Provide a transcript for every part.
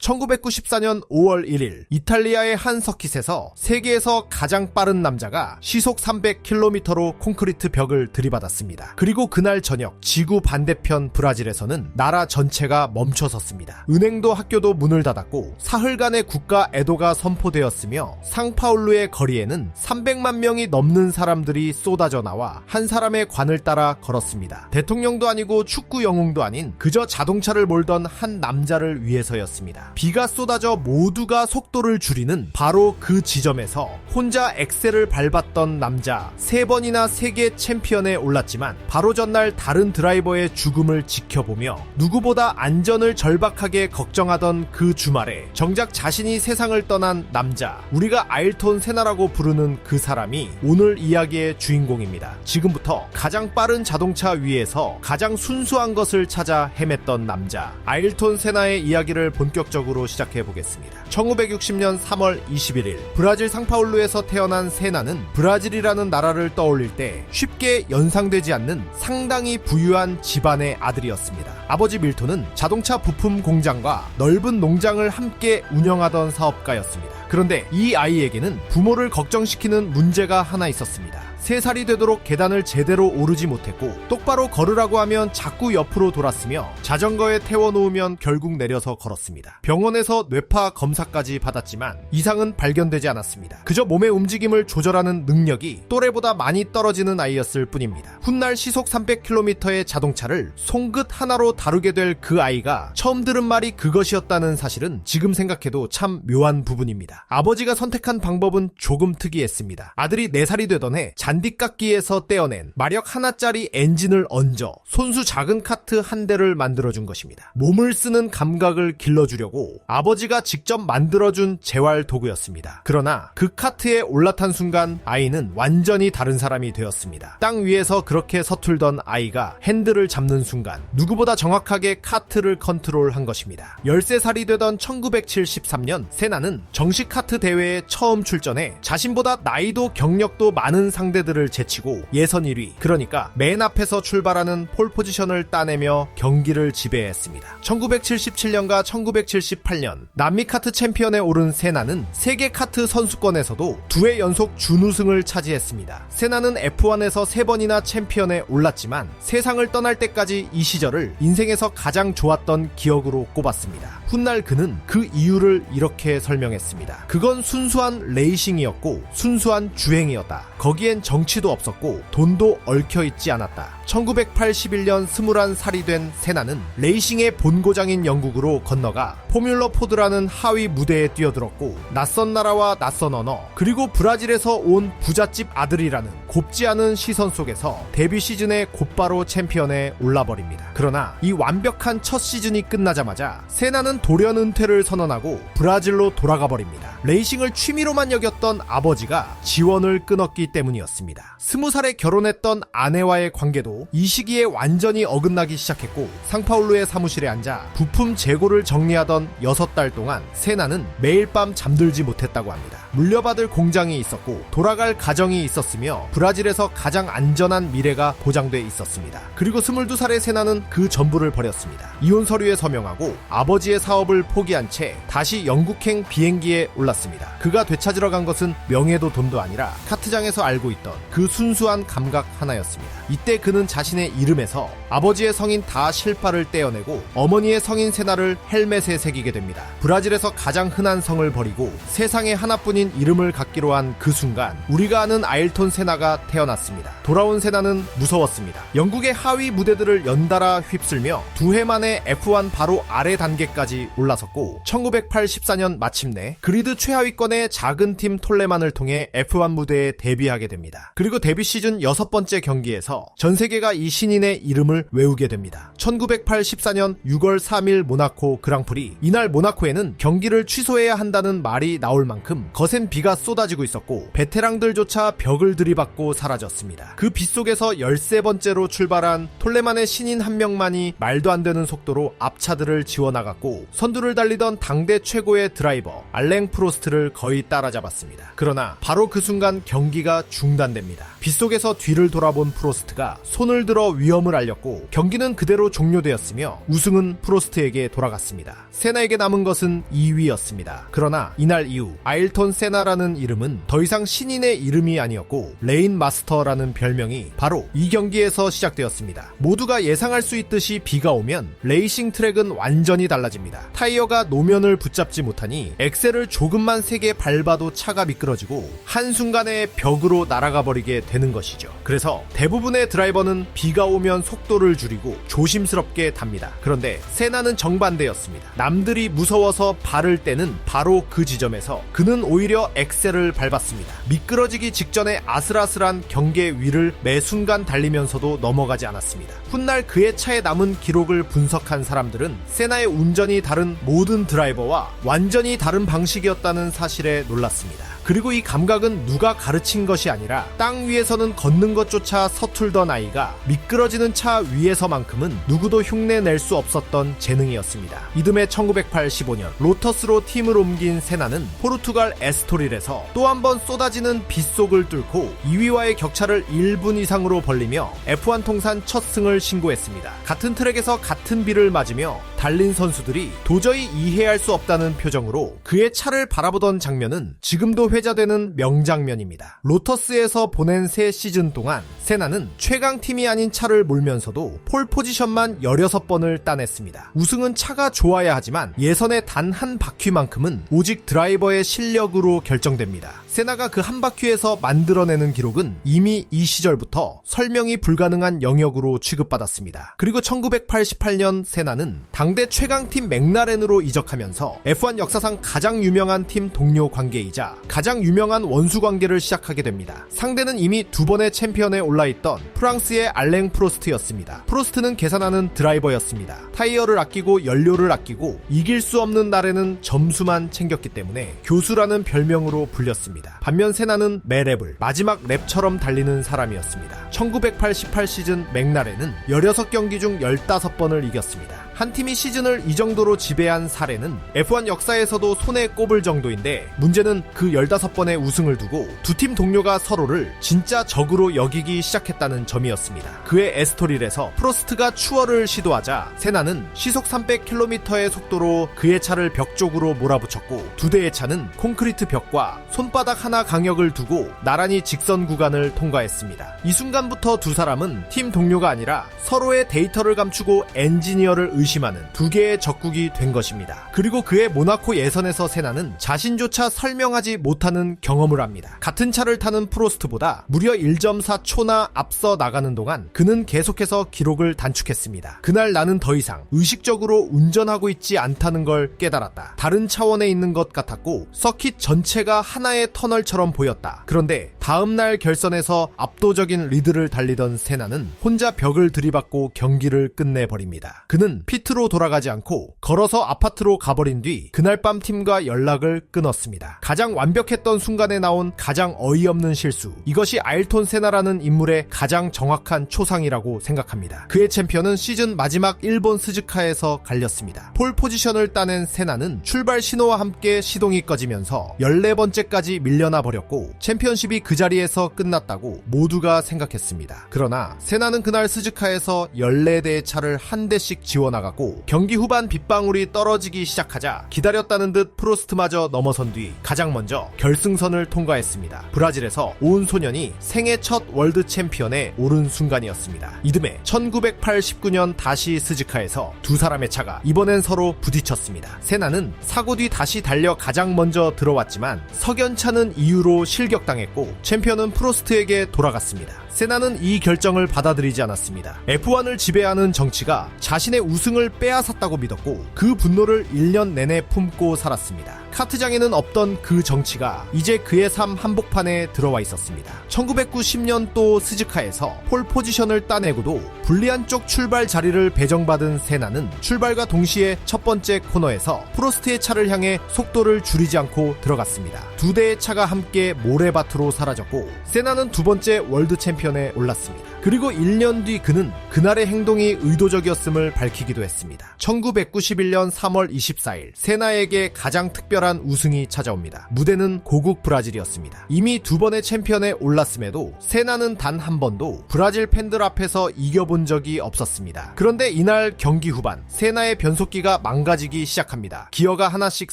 1994년 5월 1일 이탈리아의 한 서킷에서 세계에서 가장 빠른 남자가 시속 300km로 콘크리트 벽을 들이받았습니다. 그리고 그날 저녁 지구 반대편 브라질에서는 나라 전체가 멈춰섰습니다. 은행도 학교도 문을 닫았고 사흘간의 국가 애도가 선포되었으며 상파울루의 거리에는 300만 명이 넘는 사람들이 쏟아져 나와 한 사람의 관을 따라 걸었습니다. 대통령도 아니고 축구 영웅도 아닌 그저 자동차를 몰던 한 남자를 위해서였습니다. 비가 쏟아져 모두가 속도를 줄이는 바로 그 지점에서 혼자 엑셀을 밟았던 남자, 3번이나 세계 챔피언에 올랐지만 바로 전날 다른 드라이버의 죽음을 지켜보며 누구보다 안전을 절박하게 걱정하던 그 주말에 정작 자신이 세상을 떠난 남자, 우리가 아일톤 세나라고 부르는 그 사람이 오늘 이야기의 주인공입니다. 지금부터 가장 빠른 자동차 위에서 가장 순수한 것을 찾아 헤맸던 남자, 아일톤 세나의 이야기를 본격적으로 시작해보겠습니다. 1960년 3월 21일 브라질 상파울루에서 태어난 세나는 브라질이라는 나라를 떠올릴 때 쉽게 연상되지 않는 상당히 부유한 집안의 아들이었습니다. 아버지 밀톤은 자동차 부품 공장과 넓은 농장을 함께 운영하던 사업가였습니다. 그런데 이 아이에게는 부모를 걱정시키는 문제가 하나 있었습니다. 3살이 되도록 계단을 제대로 오르지 못했고 똑바로 걸으라고 하면 자꾸 옆으로 돌았으며 자전거에 태워놓으면 결국 내려서 걸었습니다. 병원에서 뇌파 검사까지 받았지만 이상은 발견되지 않았습니다. 그저 몸의 움직임을 조절하는 능력이 또래보다 많이 떨어지는 아이였을 뿐입니다. 훗날 시속 300km의 자동차를 손끝 하나로 다루게 될 그 아이가 처음 들은 말이 그것이었다는 사실은 지금 생각해도 참 묘한 부분입니다. 아버지가 선택한 방법은 조금 특이했습니다. 아들이 4살이 되던 해 잔디깎기에서 떼어낸 마력 하나짜리 엔진을 얹어 손수 작은 카트 한 대를 만들어준 것입니다. 몸을 쓰는 감각을 길러주려고 아버지가 직접 만들어준 재활 도구였습니다. 그러나 그 카트에 올라탄 순간 아이는 완전히 다른 사람이 되었습니다. 땅 위에서 그렇게 서툴던 아이가 핸들을 잡는 순간 누구보다 정확하게 카트를 컨트롤한 것입니다. 13살이 되던 1973년 세나는 정식 카트 대회에 처음 출전해 자신보다 나이도 경력도 많은 상대들을 제치고 예선 1위, 그러니까 맨 앞에서 출발하는 폴 포지션을 따내며 경기를 지배했습니다. 1977년과 1978년 남미 카트 챔피언에 오른 세나는 세계 카트 선수권에서도 2회 연속 준우승을 차지했습니다. 세나는 F1에서 3번이나 챔피언에 올랐지만 세상을 떠날 때까지 이 시절을 인생에서 가장 좋았던 기억으로 꼽았습니다. 훗날 그는 그 이유를 이렇게 설명했습니다. 그건 순수한 레이싱이었고 순수한 주행이었다. 거기엔 정치도 없었고 돈도 얽혀있지 않았다. 1981년 21살이 된 세나는 레이싱의 본고장인 영국으로 건너가 포뮬러4라는 하위 무대에 뛰어들었고 낯선 나라와 낯선 언어 그리고 브라질에서 온 부잣집 아들이라는 곱지 않은 시선 속에서 데뷔 시즌에 곧바로 챔피언에 올라버립니다. 그러나 이 완벽한 첫 시즌이 끝나자마자 세나는 돌연 은퇴를 선언하고 브라질로 돌아가 버립니다. 레이싱을 취미로만 여겼던 아버지가 지원을 끊었기 때문이었습니다. 20살에 결혼했던 아내와의 관계도 이 시기에 완전히 어긋나기 시작했고 상파울루의 사무실에 앉아 부품 재고를 정리하던 6달 동안 세나는 매일 밤 잠들지 못했다고 합니다. 물려받을 공장이 있었고 돌아갈 가정이 있었으며 브라질에서 가장 안전한 미래가 보장돼 있었습니다. 그리고 22살의 세나는 그 전부를 버렸습니다. 이혼 서류에 서명하고 아버지의 사업을 포기한 채 다시 영국행 비행기에 올랐습니다. 그가 되찾으러 간 것은 명예도 돈도 아니라 카트장에서 알고 있던 그 순수한 감각 하나였습니다. 이때 그는 자신의 이름에서 아버지의 성인 다 실파를 떼어내고 어머니의 성인 세나를 헬멧에 새기게 됩니다. 브라질에서 가장 흔한 성을 버리고 세상에 하나뿐인 이름을 갖기로 한 그 순간 우리가 아는 아일톤 세나가 태어났습니다. 돌아온 세나는 무서웠습니다. 영국의 하위 무대들을 연달아 휩쓸며 2해 만에 F1 바로 아래 단계까지 올라섰고 1984년 마침내 그리드 최하위권의 작은 팀 톨레만을 통해 F1 무대에 데뷔하게 됩니다. 그리고 데뷔 시즌 6번째 경기에서 전 세계가 이 신인의 이름을 외우게 됩니다. 1984년 6월 3일 모나코 그랑프리. 이날 모나코에는 경기를 취소해야 한다는 말이 나올 만큼 거센 비가 쏟아지고 있었고 베테랑들조차 벽을 들이받고 받고 사라졌습니다. 그 빗속에서 13번째로 출발한 톨레만의 신인 한 명만이 말도 안 되는 속도로 앞차들을 지워나갔고 선두를 달리던 당대 최고의 드라이버 알랭 프로스트를 거의 따라잡았습니다. 그러나 바로 그 순간 경기가 중단됩니다. 빗속에서 뒤를 돌아본 프로스트가 손을 들어 위험을 알렸고 경기는 그대로 종료되었으며 우승은 프로스트에게 돌아갔습니다. 세나에게 남은 것은 2위였습니다. 그러나 이날 이후 아일톤 세나라는 이름은 더 이상 신인의 이름이 아니었고 레인 마스터라는 별명이 바로 이 경기에서 시작되었습니다. 모두가 예상할 수 있듯이 비가 오면 레이싱 트랙은 완전히 달라집니다. 타이어가 노면을 붙잡지 못하니 엑셀을 조금만 세게 밟아도 차가 미끄러지고 한순간에 벽으로 날아가 버리게 되는 것이죠. 그래서 대부분의 드라이버는 비가 오면 속도를 줄이고 조심스럽게 답니다. 그런데 세나는 정반대였습니다. 남들이 무서워서 발을 떼는 바로 그 지점에서 그는 오히려 엑셀을 밟았습니다. 미끄러지기 직전에 아슬아슬한 경계 위를 매 순간 달리면서도 넘어가지 않았습니다. 훗날 그의 차에 남은 기록을 분석한 사람들은 세나의 운전이 다른 모든 드라이버와 완전히 다른 방식이었다는 사실에 놀랐습니다. 그리고 이 감각은 누가 가르친 것이 아니라 땅 위에서는 걷는 것조차 서툴던 아이가 미끄러지는 차 위에서만큼은 누구도 흉내낼 수 없었던 재능이었습니다. 이듬해 1985년 로터스로 팀을 옮긴 세나는 포르투갈 에스토릴에서 또 한 번 쏟아지는 빗속을 뚫고 2위와의 격차를 1분 이상으로 벌리며 F1 통산 첫 승을 신고했습니다. 같은 트랙에서 같은 비를 맞으며 달린 선수들이 도저히 이해할 수 없다는 표정으로 그의 차를 바라보던 장면은 지금도 회자되는 명장면입니다. 로터스에서 보낸 3시즌 동안 세나는 최강팀이 아닌 차를 몰면서도 폴 포지션만 16번을 따냈습니다. 우승은 차가 좋아야 하지만 예선의 단 한 바퀴만큼은 오직 드라이버의 실력으로 결정됩니다. 세나가 그 한 바퀴에서 만들어내는 기록은 이미 이 시절부터 설명이 불가능한 영역으로 취급받았습니다. 그리고 1988년 세나는 당대 최강팀 맥라렌으로 이적하면서 F1 역사상 가장 유명한 팀 동료 관계이자 가장 유명한 원수 관계를 시작하게 됩니다. 상대는 이미 2번의 챔피언에 올라있던 프랑스의 알랭 프로스트였습니다. 프로스트는 계산하는 드라이버였습니다. 타이어를 아끼고 연료를 아끼고 이길 수 없는 날에는 점수만 챙겼기 때문에 교수라는 별명으로 불렸습니다. 반면 세나는 매랩을 마지막 랩처럼 달리는 사람이었습니다. 1988 시즌 맥라렌은 16경기 중 15번을 이겼습니다. 한 팀이 시즌을 이 정도로 지배한 사례는 F1 역사에서도 손에 꼽을 정도인데 문제는 그 15번의 우승을 두고 두 팀 동료가 서로를 진짜 적으로 여기기 시작했다는 점이었습니다. 그의 에스토릴에서 프로스트가 추월을 시도하자 세나는 시속 300km의 속도로 그의 차를 벽 쪽으로 몰아붙였고 두 대의 차는 콘크리트 벽과 손바닥 하나 간격을 두고 나란히 직선 구간을 통과했습니다. 이 순간부터 두 사람은 팀 동료가 아니라 서로의 데이터를 감추고 엔지니어를 의심하는 두 개의 적국이 된 것입니다. 그리고 그의 모나코 예선에서 세나는 자신조차 설명하지 못하는 경험을 합니다. 같은 차를 타는 프로스트보다 무려 1.4초나 앞서 나가는 동안 그는 계속해서 기록을 단축했습니다. 그날 나는 더 이상 의식적으로 운전하고 있지 않다는 걸 깨달았다. 다른 차원에 있는 것 같았고 서킷 전체가 하나의 터널처럼 보였다. 그런데 다음날 결선에서 압도적인 리드를 달리던 세나는 혼자 벽을 들이받고 경기를 끝내버립니다. 그는 피트로 돌아가지 않고 걸어서 아파트로 가버린 뒤 그날 밤 팀과 연락을 끊었습니다. 가장 완벽했던 순간에 나온 가장 어이없는 실수, 이것이 아일톤 세나라는 인물의 가장 정확한 초상이라고 생각합니다. 그의 챔피언은 시즌 마지막 일본 스즈카에서 갈렸습니다. 폴 포지션을 따낸 세나는 출발 신호와 함께 시동이 꺼지면서 14번째까지 밀려나 버렸고 챔피언십이 그 자리에서 끝났다고 모두가 생각했습니다. 그러나 세나는 그날 스즈카에서 14대의 차를 한 대씩 지워나갔고 경기 후반 빗방울이 떨어지기 시작하자 기다렸다는 듯 프로스트마저 넘어선 뒤 가장 먼저 결승선을 통과했습니다. 브라질에서 온 소년이 생애 첫 월드 챔피언에 오른 순간이었습니다. 이듬해 1989년 다시 스즈카에서 두 사람의 차가 이번엔 서로 부딪혔습니다. 세나는 사고 뒤 다시 달려 가장 먼저 들어왔지만 석연찮은 이유로 실격당했고 챔피언은 프로스트에게 돌아갔습니다. 세나는 이 결정을 받아들이지 않았습니다. F1을 지배하는 정치가 자신의 우승을 빼앗았다고 믿었고 그 분노를 1년 내내 품고 살았습니다. 카트장에는 없던 그 정치가 이제 그의 삶 한복판에 들어와 있었습니다. 1990년도 스즈카에서 폴 포지션을 따내고도 불리한 쪽 출발 자리를 배정받은 세나는 출발과 동시에 첫 번째 코너에서 프로스트의 차를 향해 속도를 줄이지 않고 들어갔습니다. 두 대의 차가 함께 모래밭으로 사라졌고 세나는 두 번째 월드 챔피언에 올랐습니다. 그리고 1년 뒤 그는 그날의 행동이 의도적이었음을 밝히기도 했습니다. 1991년 3월 24일 세나에게 가장 특별한 우승이 찾아옵니다. 무대는 고국 브라질이었습니다. 이미 두 번의 챔피언에 올랐음에도 세나는 단 한 번도 브라질 팬들 앞에서 이겨본 적이 없었습니다. 그런데 이날 경기 후반 세나의 변속기가 망가지기 시작합니다. 기어가 하나씩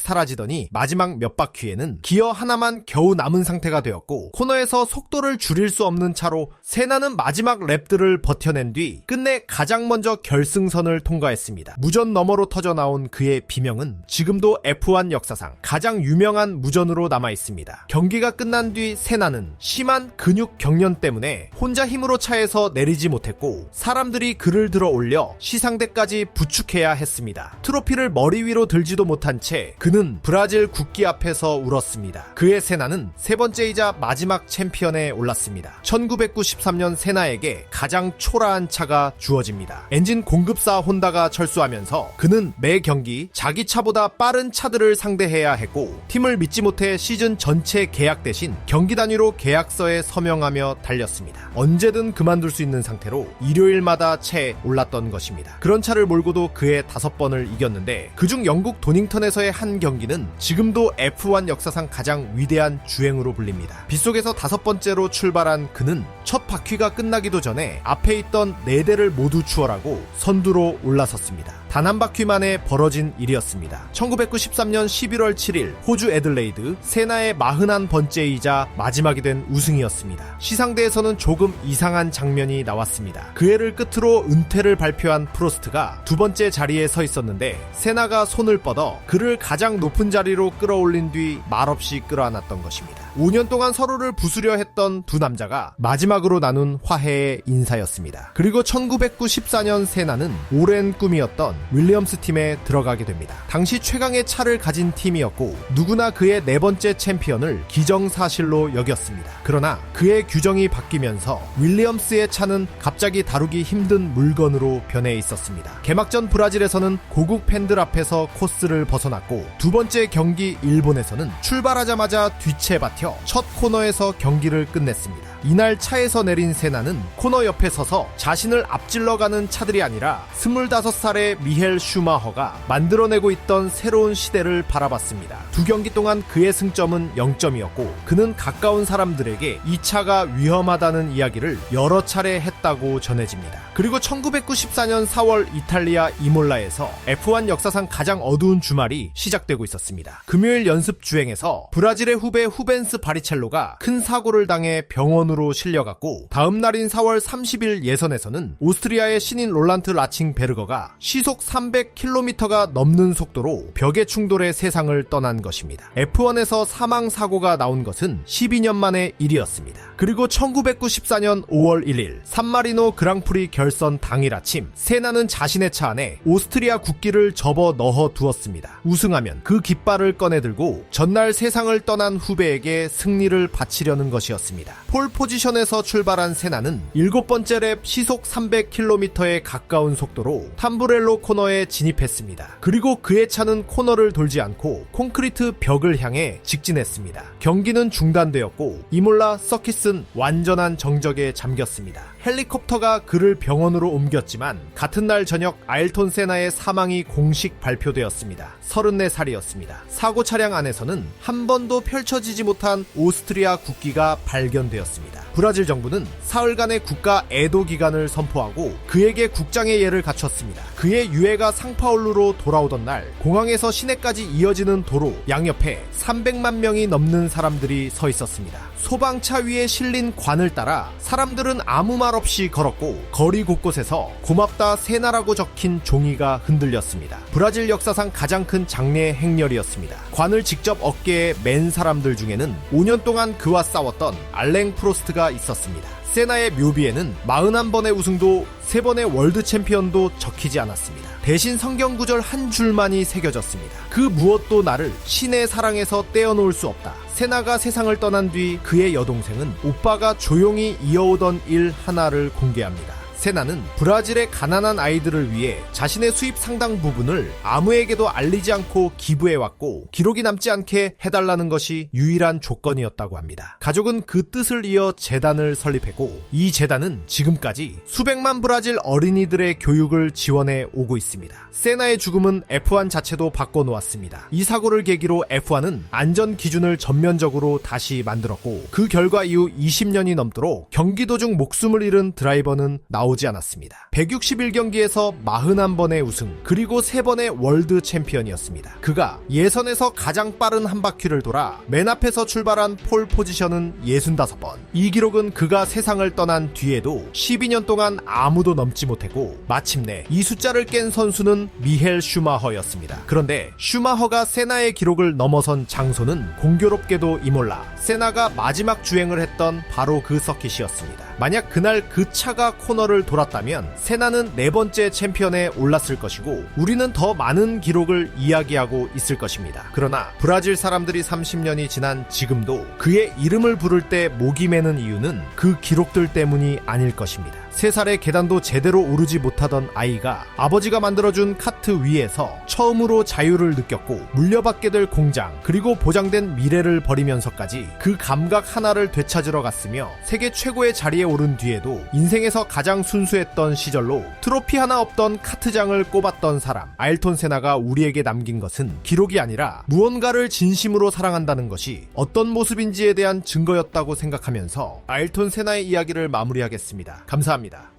사라지더니 마지막 몇 바퀴에는 기어 하나만 겨우 남은 상태가 되었고 코너에서 속도를 줄일 수 없는 차로 세나는 마지막 랩들을 버텨낸 뒤 끝내 가장 먼저 결승선을 통과했습니다. 무전 너머로 터져나온 그의 비명은 지금도 F1 역사상 가장 유명한 무전으로 남아있습니다. 경기가 끝난 뒤 세나는 심한 근육 경련 때문에 혼자 힘으로 차에서 내리지 못했고 사람들이 그를 들어 올려 시상대까지 부축해야 했습니다. 트로피를 머리 위로 들지도 못한 채 그는 브라질 국기 앞에서 울었습니다. 그의 세나는 세 번째이자 마지막 챔피언에 올랐습니다. 1993년 세나에게 가장 초라한 차가 주어집니다. 엔진 공급사 혼다가 철수하면서 그는 매 경기 자기 차보다 빠른 차들을 상대해야 했고 팀을 믿지 못해 시즌 전체 계약 대신 경기 단위로 계약서에 서명하며 달렸습니다. 언제든 그만둘 수 있는 상태로 일요일마다 차에 올랐던 것입니다. 그런 차를 몰고도 그의 5번을 이겼는데 그중 영국 도닝턴에서의 한 경기는 지금도 F1 역사상 가장 위대한 주행으로 불립니다. 빗속에서 5번째로 출발한 그는 첫 바퀴가 끝나기도 전에 앞에 있던 4대를 모두 추월하고 선두로 올라섰습니다. 단 한 바퀴 만에 벌어진 일이었습니다. 1993년 11월 7일 호주 애들레이드 세나의 41번째이자 마지막이 된 우승이었습니다. 시상대에서는 조금 이상한 장면이 나왔습니다. 그 해를 끝으로 은퇴를 발표한 프로스트가 두 번째 자리에 서 있었는데 세나가 손을 뻗어 그를 가장 높은 자리로 끌어올린 뒤 말없이 끌어안았던 것입니다. 5년 동안 서로를 부수려 했던 두 남자가 마지막으로 나눈 화해의 인사였습니다. 그리고 1994년 세나는 오랜 꿈이었던 윌리엄스 팀에 들어가게 됩니다. 당시 최강의 차를 가진 팀이었고 누구나 그의 네 번째 챔피언을 기정사실로 여겼습니다. 그러나 그의 규정이 바뀌면서 윌리엄스의 차는 갑자기 다루기 힘든 물건으로 변해 있었습니다. 개막전 브라질에서는 고국 팬들 앞에서 코스를 벗어났고 두 번째 경기 일본에서는 출발하자마자 뒤채 받혀 첫 코너에서 경기를 끝냈습니다. 이날 차에서 내린 세나는 코너 옆에 서서 자신을 앞질러가는 차들이 아니라 25살의 미헬 슈마허가 만들어내고 있던 새로운 시대를 바라봤습니다. 두 경기 동안 그의 승점은 0점이었고 그는 가까운 사람들에게 이 차가 위험하다는 이야기를 여러 차례 했다고 전해집니다. 그리고 1994년 4월 이탈리아 이몰라에서 F1 역사상 가장 어두운 주말이 시작되고 있었습니다. 금요일 연습 주행에서 브라질의 후배 후벤스 바리첼로가 큰 사고를 당해 병원으로 실려갔고 다음 날인 4월 30일 예선에서는 오스트리아의 신인 롤란트 라칭베르거가 시속 300km가 넘는 속도로 벽에 충돌해 세상을 떠난 것입니다. F1에서 사망사고가 나온 것은 12년 만의 일이었습니다. 그리고 1994년 5월 1일 산마리노 그랑프리 결선 당일 아침 세나는 자신의 차 안에 오스트리아 국기를 접어 넣어 두었습니다. 우승하면 그 깃발을 꺼내들고 전날 세상을 떠난 후배에게 승리를 바치려는 것이었습니다. 폴 포지션에서 출발한 세나는 7번째 랩 시속 300km에 가까운 속도로 탐브렐로 코너에 진입했습니다. 그리고 그의 차는 코너를 돌지 않고 콘크리트 벽을 향해 직진했습니다. 경기는 중단되었고 이몰라 서킷은 완전한 정적에 잠겼습니다. 헬리콥터가 그를 병원으로 옮겼지만 같은 날 저녁 아일톤 세나의 사망이 공식 발표되었습니다. 34살이었습니다. 사고 차량 안에서는 한 번도 펼쳐지지 못한 오스트리아 국기가 발견되었습니다. 브라질 정부는 사흘간의 국가 애도 기간을 선포하고 그에게 국장의 예를 갖췄습니다. 그의 유해가 상파울루로 돌아오던 날 공항에서 시내까지 이어지는 도로 양옆에 300만 명이 넘는 사람들이 서 있었습니다. 소방차 위에 실린 관을 따라 사람들은 아무 말 없이 걸었고 거리 곳곳에서 고맙다 세나라고 적힌 종이가 흔들렸습니다. 브라질 역사상 가장 큰 장례 행렬이었습니다. 관을 직접 어깨에 맨 사람들 중에는 5년 동안 그와 싸웠던 알랭 프로스트가 있었습니다. 세나의 묘비에는 41번의 우승도 3번의 월드 챔피언도 적히지 않았습니다. 대신 성경 구절 한 줄만이 새겨졌습니다. 그 무엇도 나를 신의 사랑에서 떼어놓을 수 없다. 세나가 세상을 떠난 뒤 그의 여동생은 오빠가 조용히 이어오던 일 하나를 공개합니다. 세나는 브라질의 가난한 아이들을 위해 자신의 수입 상당 부분을 아무에게도 알리지 않고 기부해왔고 기록이 남지 않게 해달라는 것이 유일한 조건이었다고 합니다. 가족은 그 뜻을 이어 재단을 설립했고 이 재단은 지금까지 수백만 브라질 어린이들의 교육을 지원해 오고 있습니다. 세나의 죽음은 F1 자체도 바꿔놓았습니다. 이 사고를 계기로 F1은 안전 기준을 전면적으로 다시 만들었고 그 결과 이후 20년이 넘도록 경기 도중 목숨을 잃은 드라이버는 나오지 않았습니다. 161경기에서 41번의 우승 그리고 3번의 월드 챔피언이었습니다. 그가 예선에서 가장 빠른 한 바퀴를 돌아 맨 앞에서 출발한 폴 포지션은 65번. 이 기록은 그가 세상을 떠난 뒤에도 12년 동안 아무도 넘지 못했고 마침내 이 숫자를 깬 선수는 미헬 슈마허였습니다. 그런데 슈마허가 세나의 기록을 넘어선 장소는 공교롭게도 이몰라, 세나가 마지막 주행을 했던 바로 그 서킷이었습니다. 만약 그날 그 차가 코너를 돌았다면 세나는 4번째 챔피언에 올랐을 것이고 우리는 더 많은 기록을 이야기하고 있을 것입니다. 그러나 브라질 사람들이 30년이 지난 지금도 그의 이름을 부를 때 목이 메는 이유는 그 기록들 때문이 아닐 것입니다. 3살의 계단도 제대로 오르지 못하던 아이가 아버지가 만들어준 카트 위에서 처음으로 자유를 느꼈고 물려받게 될 공장 그리고 보장된 미래를 버리면서까지 그 감각 하나를 되찾으러 갔으며 세계 최고의 자리에 오른 뒤에도 인생에서 가장 순수했던 시절로 트로피 하나 없던 카트장을 꼽았던 사람 아일톤 세나가 우리에게 남긴 것은 기록이 아니라 무언가를 진심으로 사랑한다는 것이 어떤 모습인지에 대한 증거였다고 생각하면서 아일톤 세나의 이야기를 마무리하겠습니다. 감사합니다.